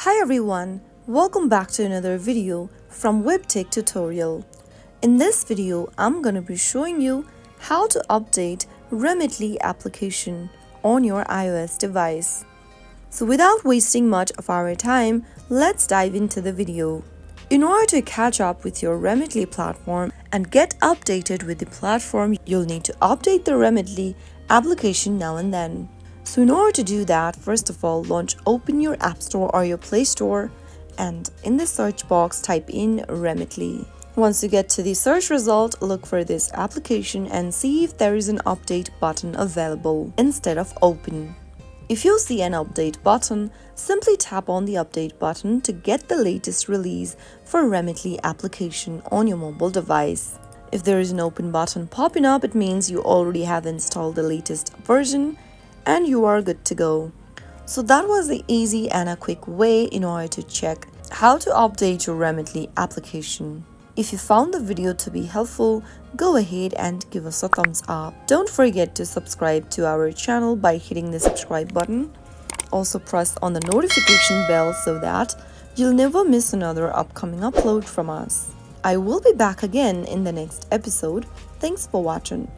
Hi everyone, welcome back to another video from Webtech Tutorial. In this video, I'm gonna be showing you how to update Remitly application on your iOS device. So without wasting much of our time, let's dive into the video. In order to catch up with your Remitly platform and get updated with the platform, you'll need to update the Remitly application now and then. So in order to do that, first of all, open your App Store or your Play Store and in the search box type in Remitly. Once you get to the search result, look for this application and see if there is an update button available instead of open. If you see an update button, simply tap on the update button to get the latest release for Remitly application on your mobile device. If there is an open button popping up, it means you already have installed the latest version and you are good to go. So that was the easy and a quick way in order to check how to update your Remitly application. If you found the video to be helpful, go ahead and give us a thumbs up. Don't forget to subscribe to our channel by hitting the subscribe button. Also press on the notification bell so that you'll never miss another upcoming upload from us. I will be back again in the next episode. Thanks for watching.